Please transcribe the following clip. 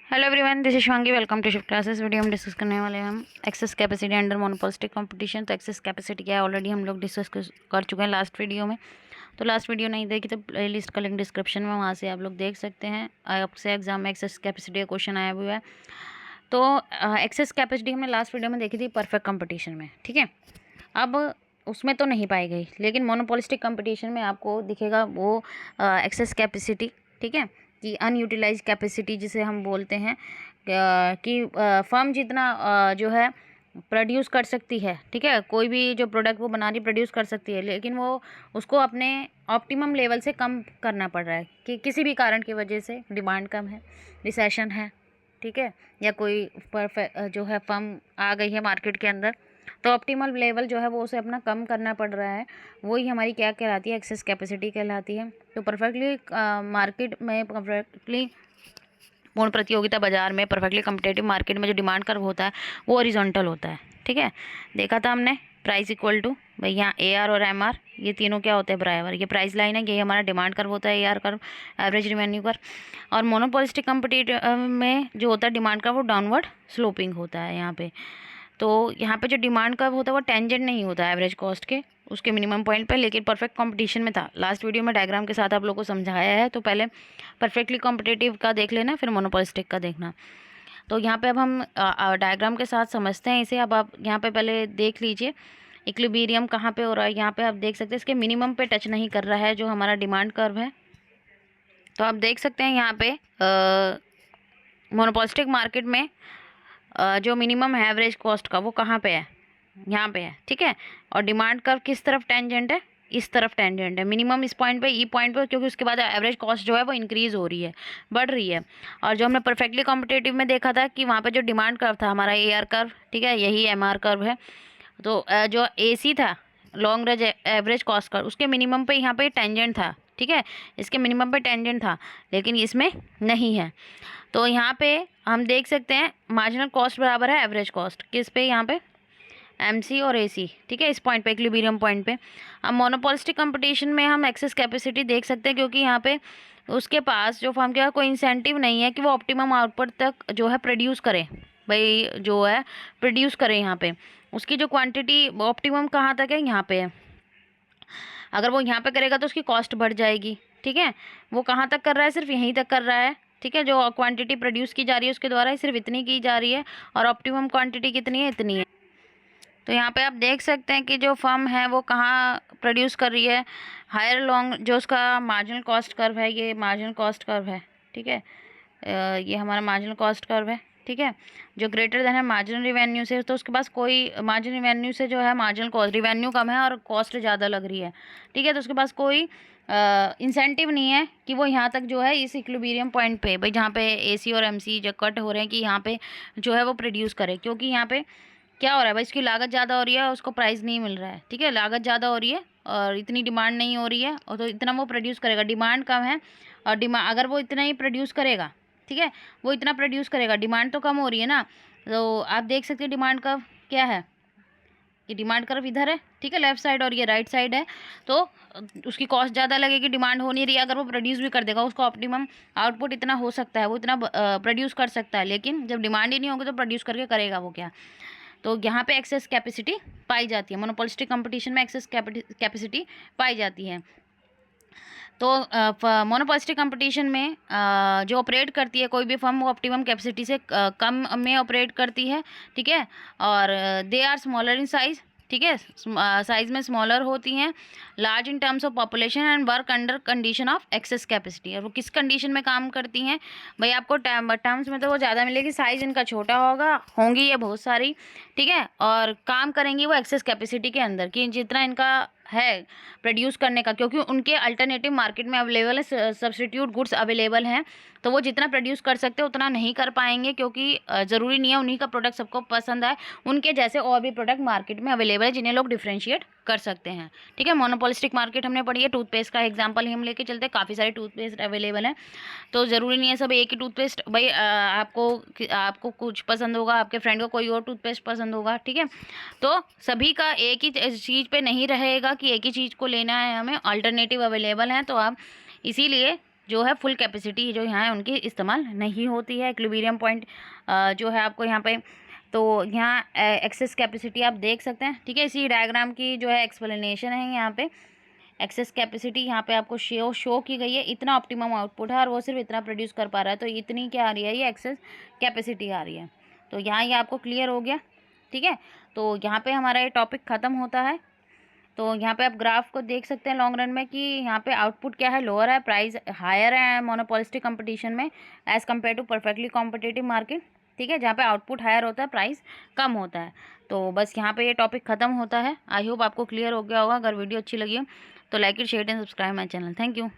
Hello everyone, this is Shivangi. Welcome to Shift classes. Video हम discuss करने वाले हैं हम excess capacity under monopolistic competition. तो एक्सेस कैपेसिटी क्या है ऑलरेडी हम लोग डिस्कस कर चुके हैं लास्ट वीडियो में। तो लास्ट वीडियो नहीं देखी तो प्ले लिस्ट का लिंक डिस्क्रिप्शन में, वहाँ से आप लोग देख सकते हैं। आपसे एग्जाम में एक्सेस कैपेसिटी का क्वेश्चन आया हुआ है। तो एक्सेस कैपेसिटी हमने लास्ट वीडियो में देखी थी परफेक्ट कंपटीशन में, ठीक है। अब उसमें तो नहीं पाई गई, लेकिन मोनोपोलिस्टिक कंपटीशन में आपको दिखेगा वो एक्सेस कैपेसिटी, ठीक है, कि अनयूटिलाइज कैपेसिटी जिसे हम बोलते हैं। कि फर्म जितना जो है प्रोड्यूस कर सकती है, ठीक है, कोई भी जो प्रोडक्ट वो बना रही प्रोड्यूस कर सकती है, लेकिन वो उसको अपने ऑप्टिमम लेवल से कम करना पड़ रहा है कि किसी भी कारण की वजह से डिमांड कम है, रिसेशन है, ठीक है, या कोई जो है फर्म आ गई है मार्केट के अंदर, तो ऑप्टिमल लेवल जो है वो उसे अपना कम करना पड़ रहा है। वही हमारी क्या कहलाती है, एक्सेस कैपेसिटी कहलाती है। तो परफेक्टली मार्केट में, परफेक्टली पूर्ण प्रतियोगिता बाजार में, परफेक्टली कम्पिटेटिव मार्केट में जो डिमांड कर्व होता है वो हॉरिजॉन्टल होता है, ठीक है। देखा था हमने प्राइस इक्वल टू भाई यहाँ AR और MR, ये तीनों क्या होते हैं, बराबर। ये प्राइस लाइन है, ये हमारा डिमांड कर्व होता है, AR curve, average revenue curve. और मोनोपोलिस्टिक कम्पिटिटिव में जो होता है डिमांड कर्व वो डाउनवर्ड स्लोपिंग होता है यहाँ पे। तो यहाँ पे जो डिमांड कर्व होता है वो टेंजेंट नहीं होता है एवरेज कॉस्ट के, उसके मिनिमम पॉइंट पे, लेकिन परफेक्ट कंपटीशन में था। लास्ट वीडियो में डायग्राम के साथ आप लोगों को समझाया है, तो पहले परफेक्टली कॉम्पिटिटिव का देख लेना, फिर मोनोपोलिस्टिक का देखना। तो यहाँ पे अब हम डायग्राम के साथ समझते हैं इसे। अब आप यहाँ पे पहले देख लीजिए इक्विलिब्रियम कहाँ पे हो रहा है। यहाँ पे आप देख सकते हैं इसके मिनिमम पे टच नहीं कर रहा है जो हमारा डिमांड कर्व है। तो आप देख सकते हैं यहाँ पे मोनोपोलिस्टिक मार्केट में जो मिनिमम है एवरेज कॉस्ट का वो कहाँ पे है, यहाँ पे है, ठीक है। और डिमांड कर्व किस तरफ टेंजेंट है, इस तरफ टेंजेंट है। मिनिमम इस पॉइंट पे, ई पॉइंट पे, क्योंकि उसके बाद एवरेज कॉस्ट जो है वो इंक्रीज हो रही है, बढ़ रही है। और जो हमने परफेक्टली कॉम्पिटेटिव में देखा था कि वहाँ पे जो डिमांड कर्व था हमारा AR कर्व, ठीक है, यही MR कर्व है। तो जो AC था, long range average cost curve, उसके मिनिमम पे यहाँ पे टेंजेंट था, ठीक है, इसके मिनिमम पे टेंजेंट था, लेकिन इसमें नहीं है। तो यहाँ पे हम देख सकते हैं मार्जिनल कॉस्ट बराबर है एवरेज कॉस्ट, किस पे, यहाँ पे MC और AC, ठीक है, इस पॉइंट पे, इक्विलिब्रियम पॉइंट पे। अब मोनोपोलिस्टिक कंपटीशन में हम एक्सेस कैपेसिटी देख सकते हैं, क्योंकि यहाँ पे उसके पास जो फर्म के पास कोई इंसेंटिव नहीं है कि वो ऑप्टिमम आउटपुट तक जो है प्रोड्यूस करे, भाई जो है प्रोड्यूस करे। यहाँ पे उसकी जो क्वांटिटी ऑप्टिमम कहाँ तक है, यहाँ पे है। अगर वो यहाँ पे करेगा तो उसकी कॉस्ट बढ़ जाएगी, ठीक है। वो कहाँ तक कर रहा है, सिर्फ यहीं तक कर रहा है, ठीक है। जो क्वांटिटी प्रोड्यूस की जा रही है उसके द्वारा सिर्फ इतनी की जा रही है, और ऑप्टिमम क्वांटिटी कितनी है, इतनी है। तो यहाँ पे आप देख सकते हैं कि जो फर्म है वो कहाँ प्रोड्यूस कर रही है, हायर लॉन्ग, जो उसका मार्जिनल कॉस्ट कर्व है, ये मार्जिनल कॉस्ट कर्व है, ठीक है। ये हमारा मार्जिनल कॉस्ट कर्व है, ठीक है, जो ग्रेटर देन है मार्जिनल रिवेन्यू से। तो उसके पास कोई मार्जिनल रिवेन्यू से जो है मार्जिनल कॉस्ट, रिवेन्यू कम है और कॉस्ट ज़्यादा लग रही है, ठीक है। तो उसके पास कोई इंसेंटिव नहीं है कि वो यहाँ तक जो है इस इक्विलिब्रियम पॉइंट पे, भाई जहाँ पे AC और MC जो कट हो रहे हैं, कि यहाँ पे जो है वो प्रोड्यूस करे। क्योंकि यहाँ पे क्या हो रहा है भाई, इसकी लागत ज़्यादा हो रही है, उसको प्राइस नहीं मिल रहा है, ठीक है। लागत ज़्यादा हो रही है और इतनी डिमांड नहीं हो रही है, और तो इतना वो प्रोड्यूस करेगा, डिमांड कम है और डिमांड, अगर वो इतना ही प्रोड्यूस करेगा, ठीक है, वो इतना प्रोड्यूस करेगा, डिमांड तो कम हो रही है ना। तो आप देख सकते हैं डिमांड कर्व क्या है, ये डिमांड कर्व इधर है, ठीक है, लेफ्ट साइड, और ये राइट साइड है। तो उसकी कॉस्ट ज़्यादा लगेगी, डिमांड हो नहीं रही है। अगर वो प्रोड्यूस भी कर देगा, उसका ऑप्टिमम आउटपुट इतना हो सकता है, वो इतना प्रोड्यूस कर सकता है, लेकिन जब डिमांड ही नहीं होगी तो प्रोड्यूस करके करेगा वो क्या। तो यहाँ पे एक्सेस कैपेसिटी पाई जाती है, मोनोपोलिस्टिक कंपटीशन में एक्सेस कैपेसिटी पाई जाती है। तो मोनोपोलिस्टिक कंपटीशन में जो ऑपरेट करती है कोई भी फर्म, वो ऑप्टिमम कैपेसिटी से कम में ऑपरेट करती है, ठीक है। और they are smaller in size, ठीक है, साइज में स्मॉलर होती हैं, large in terms of population and work under condition of excess capacity. और वो किस कंडीशन में काम करती हैं भाई, आपको टर्म्स में तो वो ज़्यादा मिलेगी, साइज इनका छोटा होंगी ये बहुत सारी, ठीक है, और काम करेंगी वो एक्सेस कैपेसिटी के अंदर, कि जितना इनका है प्रोड्यूस करने का, क्योंकि उनके अल्टरनेटिव मार्केट में अवेलेबल है, सब्स्टिट्यूट गुड्स अवेलेबल हैं, तो वो जितना प्रोड्यूस कर सकते हैं उतना नहीं कर पाएंगे, क्योंकि ज़रूरी नहीं है उन्हीं का प्रोडक्ट सबको पसंद आए, उनके जैसे और भी प्रोडक्ट मार्केट में अवेलेबल है जिन्हें लोग डिफ्रेंशिएट कर सकते हैं, ठीक है। मोनोपोलिस्टिक मार्केट हमने पढ़ी है, टूथपेस्ट का एग्जाम्पल ही हम लेके चलते हैं, काफ़ी सारे टूथपेस्ट अवेलेबल हैं, तो ज़रूरी नहीं है सब एक ही टूथपेस्ट, भाई आपको कुछ पसंद होगा, आपके फ्रेंड को कोई और टूथपेस्ट पसंद होगा, ठीक है। तो सभी का एक ही चीज़ पे नहीं रहेगा कि एक ही चीज़ को लेना है हमें, अल्टरनेटिव अवेलेबल हैं। तो आप इसीलिए जो है फुल कैपेसिटी जो यहाँ है उनकी इस्तेमाल नहीं होती है। इक्विलिब्रियम पॉइंट जो है आपको यहाँ पे, तो यहाँ एक्सेस कैपेसिटी आप देख सकते हैं, ठीक है। इसी डायग्राम की जो है एक्सप्लेनेशन है यहाँ पे। एक्सेस कैपेसिटी यहाँ पे आपको शो की गई है, इतना ऑप्टिमम आउटपुट है और वो सिर्फ इतना प्रोड्यूस कर पा रहा है, तो इतनी क्या आ रही है, ये एक्सेस कैपेसिटी आ रही है। तो यहाँ ये आपको क्लियर हो गया, ठीक है। तो यहाँ पे हमारा ये टॉपिक ख़त्म होता है। तो यहाँ पे आप ग्राफ को देख सकते हैं लॉन्ग रन में कि यहाँ पे आउटपुट क्या है, लोअर है, प्राइस हायर है मोनोपोलिस्टिक कंपटीशन में as compare to perfectly competitive market, ठीक है, जहाँ पे आउटपुट हायर होता है, प्राइस कम होता है। तो बस यहाँ पे ये टॉपिक ख़त्म होता है। आई होप आपको क्लियर हो गया होगा। अगर वीडियो अच्छी लगी हो तो like it, share and subscribe my channel. Thank you.